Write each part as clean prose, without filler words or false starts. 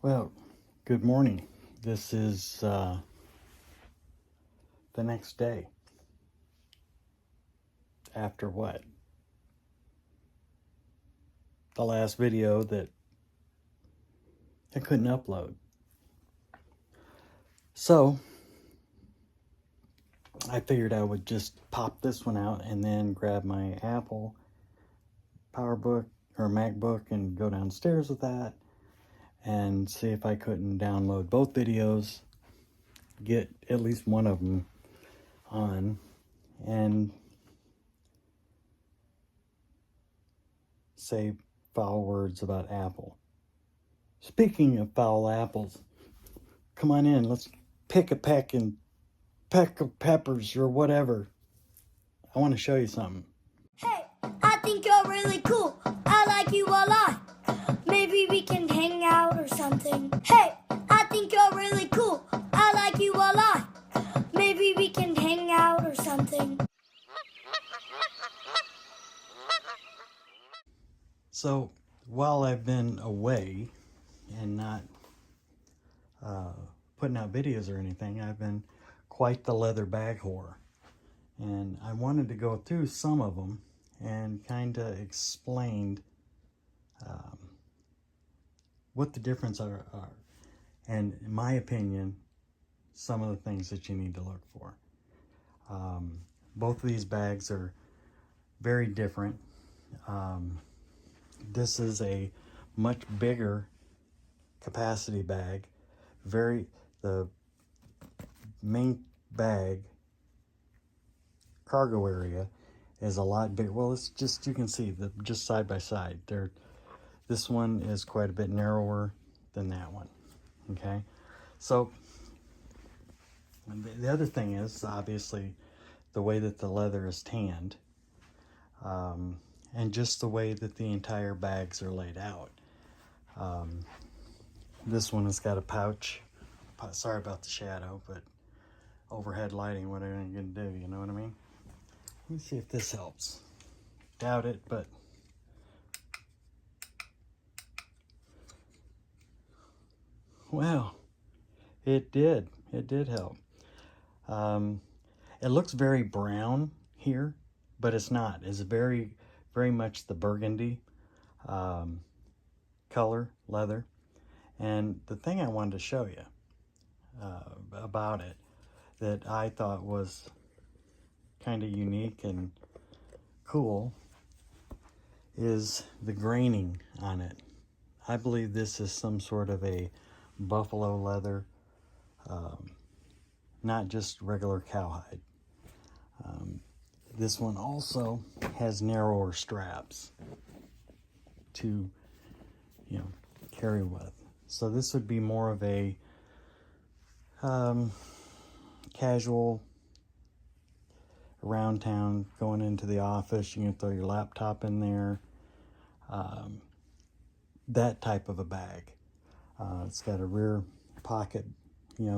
Well, good morning. This is the next day after what? The last video that I couldn't upload. So I figured I would just pop this one out and then grab my Apple PowerBook or MacBook and go downstairs with that and see if I couldn't download both videos, get at least one of them on, and say foul words about Apple. Speaking of foul apples, come on in, let's pick a peck and peck of peppers or whatever. I want to show you something. Hey, I think you're really cool. I like you a lot. Maybe we can hang out or something. Hey, I think you're really cool. I like you a lot. Maybe we can hang out or something. So while I've been away and not putting out videos or anything, I've been quite the leather bag whore. And I wanted to go through some of them and kind of explained what the difference are. And in my opinion, some of the things that you need to look for. Both of these bags are very different. This is a much bigger capacity bag. The main bag cargo area is a lot bigger. Well, it's just, you can see just side by side. This one is quite a bit narrower than that one. Okay, so the other thing is obviously the way that the leather is tanned, and just the way that the entire bags are laid out. This one has got a pouch. Sorry about the shadow, but overhead lighting, what are you going to do? You know what I mean? Let me see if this helps. Doubt it, but well, it did. It did help. It looks very brown here, but it's not. It's very, very much the burgundy color leather. And the thing I wanted to show you about it that I thought was kind of unique and cool is the graining on it. I believe this is some sort of a buffalo leather, not just regular cowhide. This one also has narrower straps to, carry with. So this would be more of a casual around town, going into the office. You can throw your laptop in there. That type of a bag. It's got a rear pocket,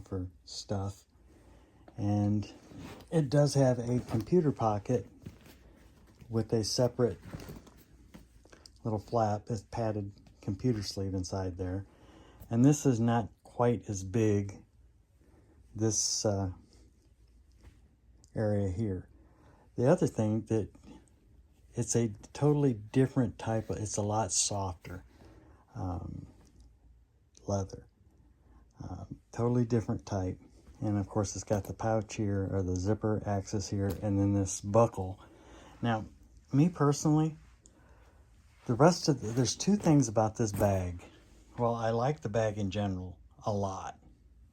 for stuff. And it does have a computer pocket with a separate little flap, this padded computer sleeve inside there. And this is not quite as big, this area here. The other thing that it's a totally different type of, it's a lot softer leather. Totally different type. And of course it's got the pouch here, or the zipper access here, and then this buckle. Now, me personally, there's two things about this bag. Well, I like the bag in general a lot,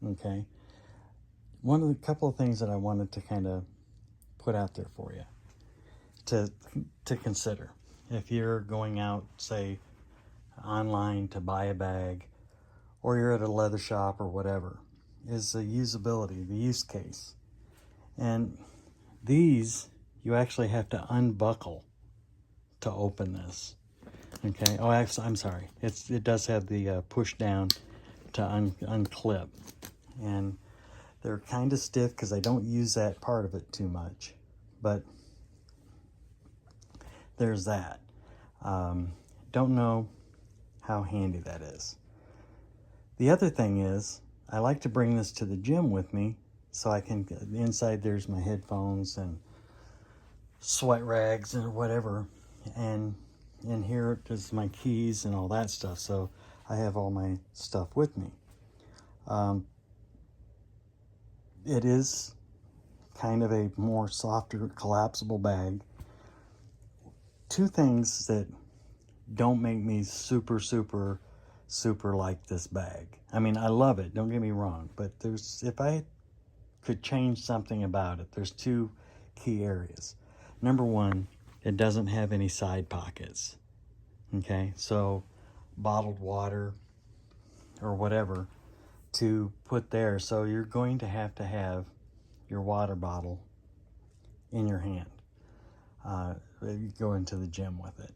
okay? One of the couple of things that I wanted to kind of put out there for you to consider if you're going out, say, online to buy a bag, or you're at a leather shop or whatever, is the usability, the use case. And these, you actually have to unbuckle to open this. Okay. Oh, actually, I'm sorry. It does have the push down to unclip, and they're kind of stiff because I don't use that part of it too much. But there's that. Don't know how handy that is. The other thing is, I like to bring this to the gym with me, so I can, inside there's my headphones and sweat rags or whatever, and in here is my keys and all that stuff, so I have all my stuff with me. It is kind of a more softer, collapsible bag. Two things that don't make me super like this bag. I mean, I love it, don't get me wrong, but if I could change something about it, there's two key areas. Number one, it doesn't have any side pockets. Okay, so bottled water or whatever to put there. So you're going to have your water bottle in your hand. You go into the gym with it.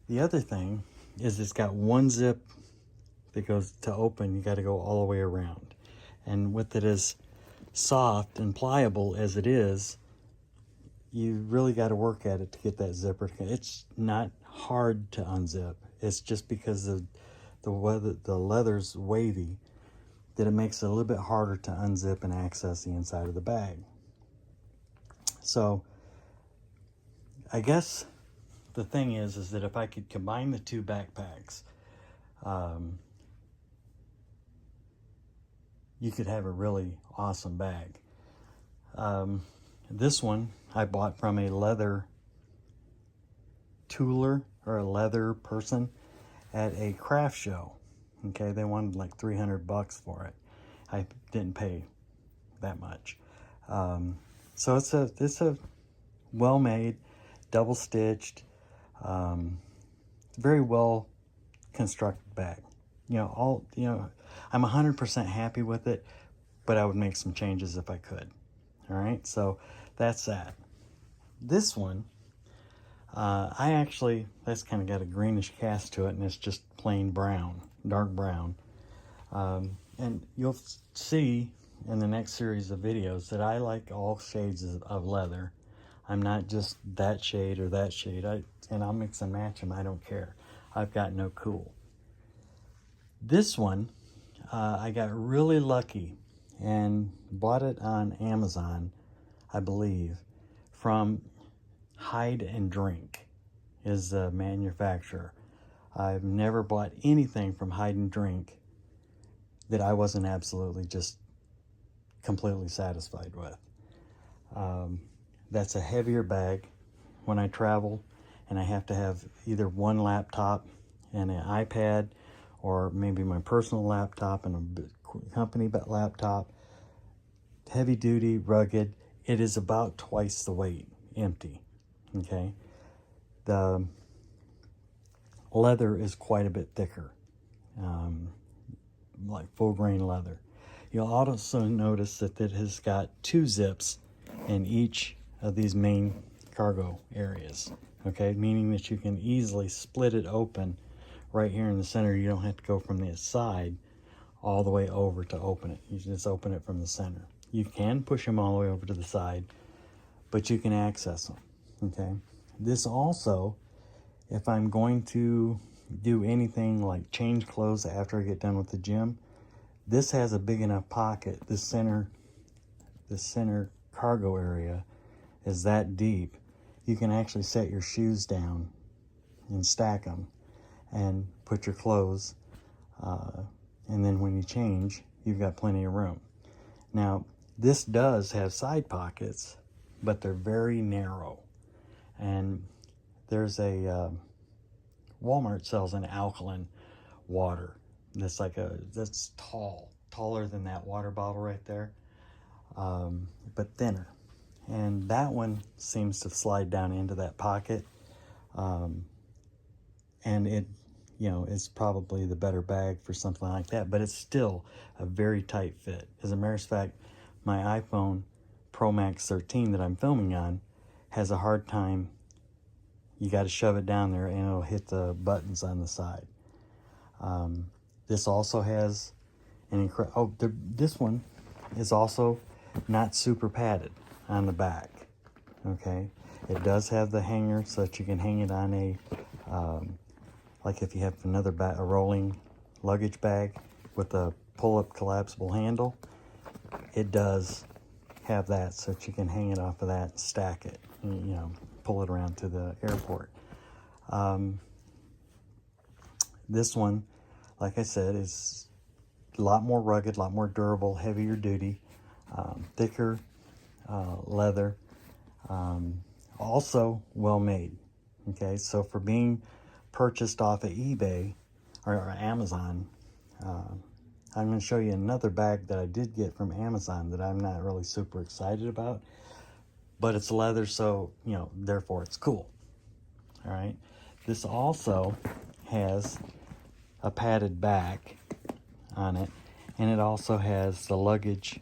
The other thing is it's got one zip that goes to open. You got to go all the way around. And with it as soft and pliable as it is, you really got to work at it to get that zipper. It's not hard to unzip. It's just because of the leather's wavy that it makes it a little bit harder to unzip and access the inside of the bag. So I guess the thing is that if I could combine the two backpacks, you could have a really awesome bag. This one I bought from a leather tooler or a leather person at a craft show. Okay, they wanted like $300 for it. I didn't pay that much. So it's a well-made, double-stitched, very well constructed bag. I'm 100% happy with it, but I would make some changes if I could. All right, so that's that. This one, that's kind of got a greenish cast to it, and it's just plain brown, dark brown. And you'll see in the next series of videos that I like all shades of leather. I'm not just that shade or that shade. And I'll mix and match them. I don't care. I've got no cool. This one, I got really lucky and bought it on Amazon, I believe, from Hide and Drink is the manufacturer. I've never bought anything from Hide and Drink that I wasn't absolutely just completely satisfied with. That's a heavier bag when I travel, and I have to have either one laptop and an iPad, or maybe my personal laptop and a company laptop. Heavy duty, rugged. It is about twice the weight, empty. Okay, the leather is quite a bit thicker, like full grain leather. You'll also notice that it has got two zips in each of these main cargo areas. Okay, meaning that you can easily split it open right here in the center. You don't have to go from the side all the way over to open it. You just open it from the center. You can push them all the way over to the side, but you can access them. Okay, this also, if I'm going to do anything like change clothes after I get done with the gym, this has a big enough pocket. The center cargo area is that deep. You can actually set your shoes down and stack them and put your clothes, and then when you change, you've got plenty of room. Now, this does have side pockets, but they're very narrow. And there's Walmart sells an alkaline water that's taller than that water bottle right there, but thinner. And that one seems to slide down into that pocket, and it's probably the better bag for something like that, but it's still a very tight fit. As a matter of fact, my iPhone Pro Max 13 that I'm filming on has a hard time. You got to shove it down there and it'll hit the buttons on the side. This also has this one is also not super padded on the back. Okay, it does have the hanger so that you can hang it on like if you have a rolling luggage bag, with a pull-up collapsible handle, it does have that, so that you can hang it off of that and stack it, and, you know, pull it around to the airport. This one, like I said, is a lot more rugged, a lot more durable, heavier duty, thicker leather, also well made. Okay, so for being purchased off of eBay or Amazon, I'm going to show you another bag that I did get from Amazon that I'm not really super excited about, but it's leather, so, you know, therefore it's cool. All right, this also has a padded back on it, and it also has the luggage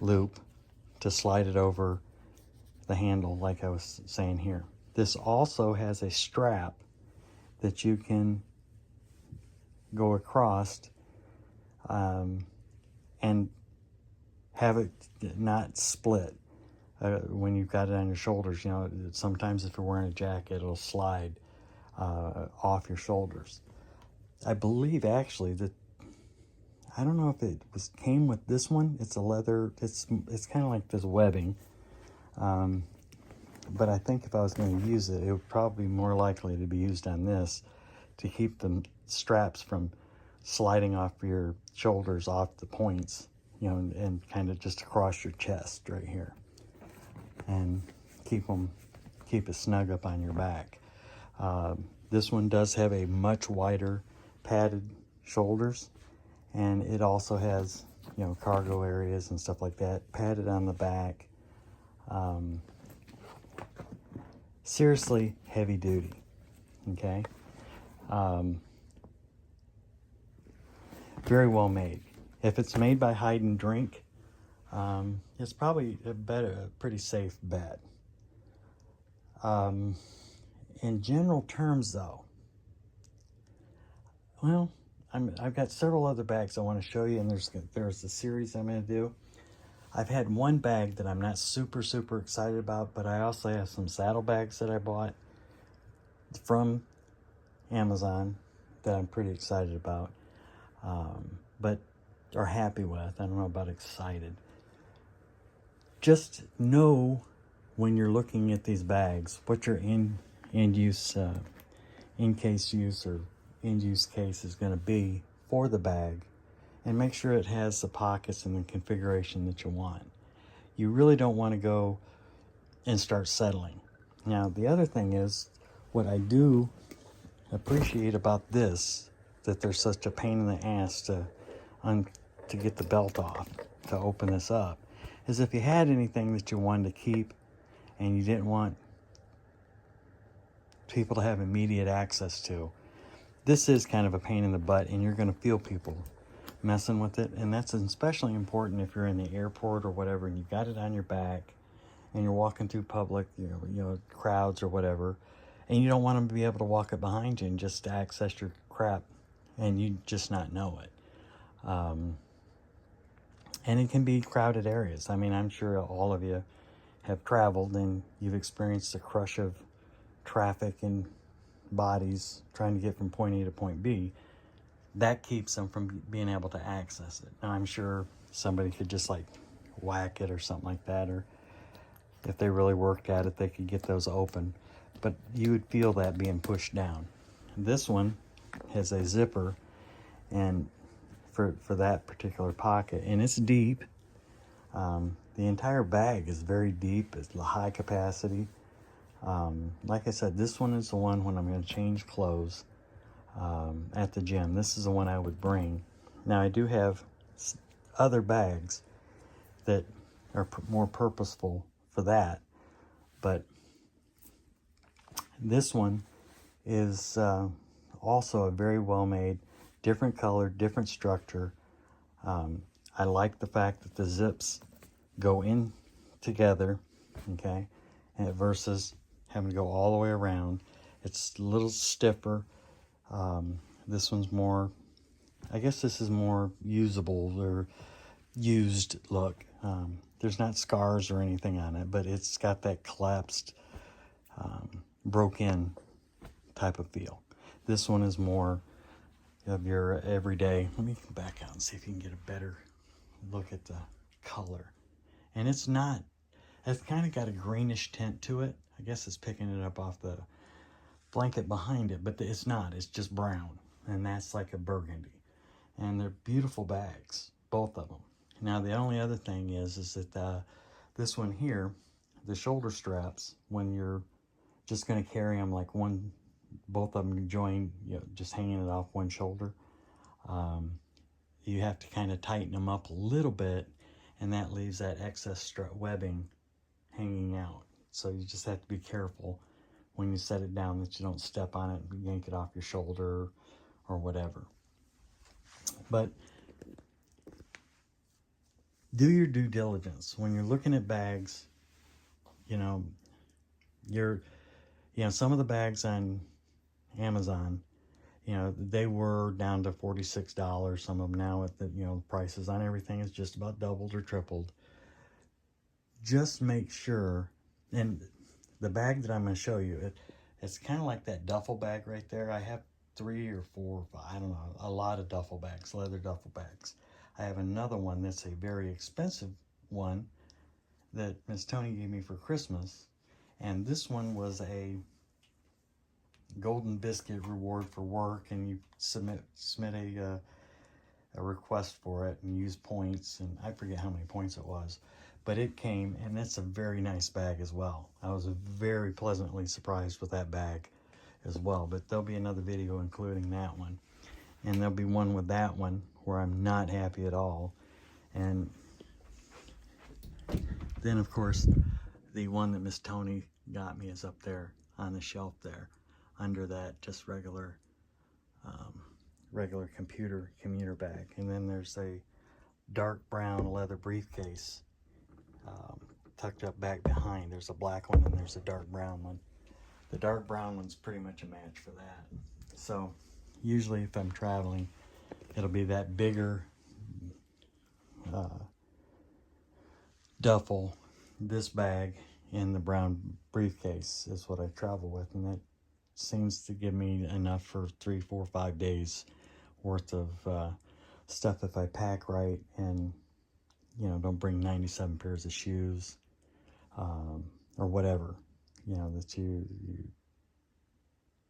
loop to slide it over the handle, like I was saying here. This also has a strap that you can go across and have it not split when you've got it on your shoulders. You know, sometimes if you're wearing a jacket, it'll slide off your shoulders. I believe actually that, I don't know if it came with this one. It's a leather, it's kind of like this webbing. But I think if I was going to use it, it would probably be more likely to be used on this to keep the straps from sliding off your shoulders, off the points, you know, and kind of just across your chest right here, and keep it snug up on your back. This one does have a much wider padded shoulders, and it also has, you know, cargo areas and stuff like that, padded on the back. Seriously heavy duty. Okay, very well made. If it's made by Hide and Drink, it's probably a pretty safe bet. In general terms, though, well, I've got several other bags I want to show you, and there's a series I'm going to do. I've had one bag that I'm not super excited about, but I also have some saddlebags that I bought from Amazon that I'm pretty excited about, but are happy with. I don't know about excited. Just know when you're looking at these bags what your in-case use or end-use case is going to be for the bag, and make sure it has the pockets and the configuration that you want. You really don't want to go and start settling. Now, the other thing is, what I do appreciate about this, that there's such a pain in the ass to get the belt off, to open this up, is if you had anything that you wanted to keep and you didn't want people to have immediate access to, this is kind of a pain in the butt, and you're going to feel people messing with it. And that's especially important if you're in the airport or whatever, and you've got it on your back and you're walking through public, you know, crowds or whatever, and you don't want them to be able to walk it behind you and just access your crap and you just not know it. And it can be crowded areas. I mean, I'm sure all of you have traveled and you've experienced the crush of traffic and bodies trying to get from point A to point B. That keeps them from being able to access it. Now, I'm sure somebody could just like whack it or something like that, or if they really worked at it, they could get those open, but you would feel that being pushed down. This one has a zipper, and for that particular pocket, and it's deep. The entire bag is very deep. It's high capacity. Like I said, this one is the one when I'm going to change clothes at the gym. This is the one I would bring. Now, I do have other bags that are more purposeful for that, but this one is also a very well made, different color, different structure. I like the fact that the zips go in together, okay, and versus having to go all the way around. It's a little stiffer. This one's more, I guess this is more usable or used look. There's not scars or anything on it, but it's got that collapsed, broke in type of feel. This one is more of your everyday. Let me back out and see if you can get a better look at the color. And it's kind of got a greenish tint to it. I guess it's picking it up off the blanket behind it, but it's not. It's just brown, and that's like a burgundy. And they're beautiful bags, both of them. Now the only other thing is that this one here, the shoulder straps, when you're just going to carry them like both of them joined, just hanging it off one shoulder, you have to kind of tighten them up a little bit, and that leaves that excess webbing hanging out. So you just have to be careful when you set it down that you don't step on it and yank it off your shoulder or whatever. But do your due diligence when you're looking at bags. Some of the bags on Amazon, they were down to $46. Some of them now at the prices on everything is just about doubled or tripled. Just make sure, and the bag that I'm going to show you, it's kind of like that duffel bag right there. I have 3 or 4 or 5, I don't know, a lot of duffel bags, leather duffel bags. I have another one that's a very expensive one that Miss Tony gave me for Christmas, and this one was a golden biscuit reward for work, and you submit a request for it and use points, and I forget how many points it was, but it came, and it's a very nice bag as well. I was very pleasantly surprised with that bag as well. But there'll be another video including that one, and there'll be one with that one where I'm not happy at all. And then of course the one that Miss Tony got me is up there on the shelf there under that just regular commuter bag. And then there's a dark brown leather briefcase tucked up back behind. There's a black one and there's a dark brown one. The dark brown one's pretty much a match for that. So usually if I'm traveling, it'll be that bigger duffel, this bag, and the brown briefcase is what I travel with, and that seems to give me enough for 3, 4, 5 days worth of stuff if I pack right and don't bring 97 pairs of shoes or whatever, that you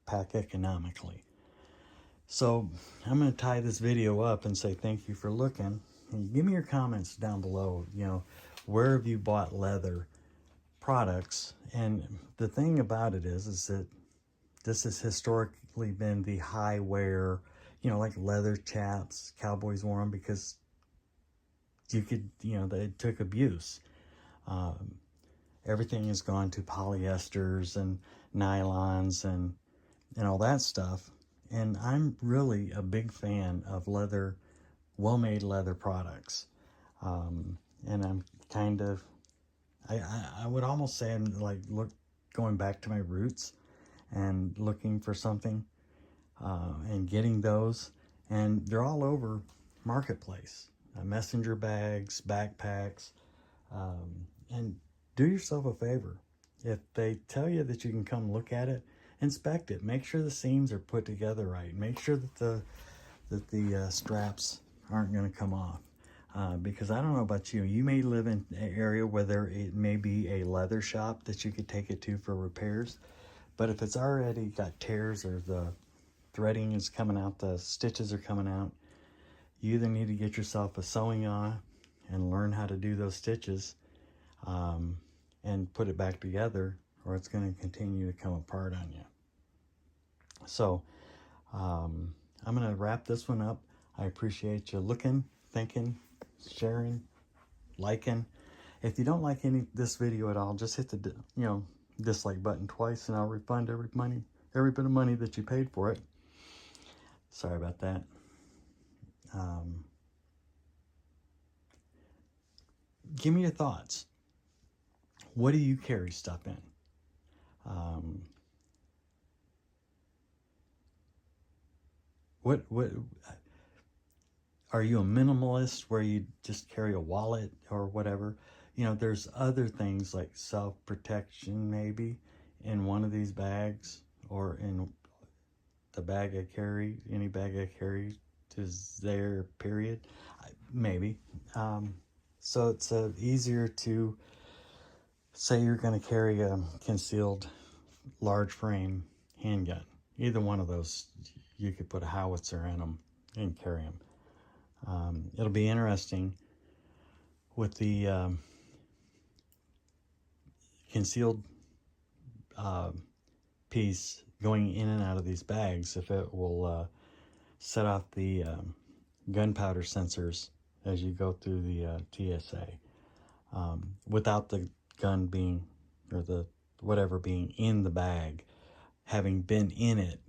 pack economically. So I'm going to tie this video up and say thank you for looking. And give me your comments down below. Where have you bought leather products? And the thing about it is that this has historically been the high wear, like leather chaps. Cowboys wore them because you could, they took abuse. Everything has gone to polyesters and nylons and all that stuff. And I'm really a big fan of leather, well-made leather products. And I'm kind of, I would almost say I'm like going back to my roots and looking for something and getting those. And they're all over Marketplace. Messenger bags, backpacks, and do yourself a favor. If they tell you that you can come look at it, inspect it. Make sure the seams are put together right. Make sure that the straps aren't going to come off. Because I don't know about you, you may live in an area where it may be a leather shop that you could take it to for repairs. But if it's already got tears or the threading is coming out, the stitches are coming out, you either need to get yourself a sewing on and learn how to do those stitches and put it back together, or it's going to continue to come apart on you. So I'm going to wrap this one up. I appreciate you looking, thinking, sharing, liking. If you don't like this video at all, just hit the dislike button twice, and I'll refund every bit of money that you paid for it. Sorry about that. Give me your thoughts. What do you carry stuff in? What are you a minimalist where you just carry a wallet or whatever? There's other things like self-protection maybe in one of these bags or in the bag I carry, any bag I carry is there, period. Maybe. So it's easier to say you're going to carry a concealed large frame handgun. Either one of those, you could put a howitzer in them and carry them. It'll be interesting with the concealed piece going in and out of these bags, if it will set off the gunpowder sensors as you go through the TSA, without the gun being, or the whatever being in the bag, having been in it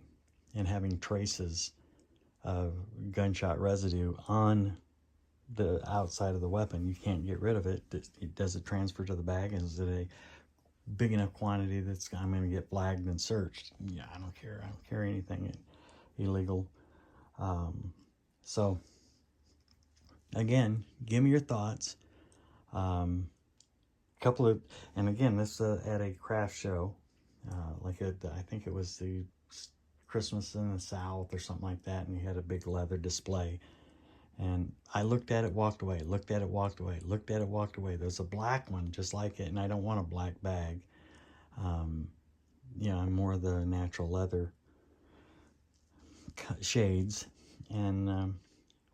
and having traces of gunshot residue on the outside of the weapon. You can't get rid of it. Does it transfer to the bag? Is it a big enough quantity that's I'm going to get flagged and searched? Yeah, I don't care. I don't carry anything illegal. So again, give me your thoughts. Couple of, and again, this at a craft show, I think it was the Christmas in the South or something like that, and you had a big leather display. And I looked at it, walked away, looked at it, walked away, looked at it, walked away. There's a black one just like it, and I don't want a black bag. You know, I'm more the natural leather shades, and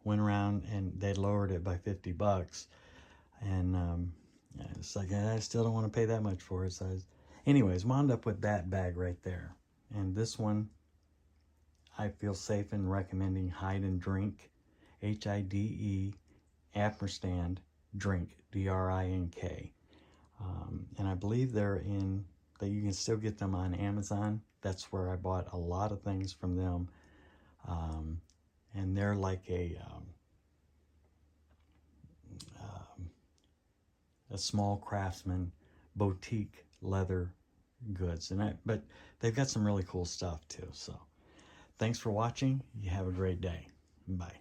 went around and they lowered it by $50, and it's like, I still don't want to pay that much for it. So anyways, wound up with that bag right there. And this one, I feel safe in recommending Hide and Drink, HIDE, ampersand, drink, DRINK. And I believe that you can still get them on Amazon. That's where I bought a lot of things from them. And they're like a small craftsman boutique leather goods. But they've got some really cool stuff too. So thanks for watching. You have a great day. Bye.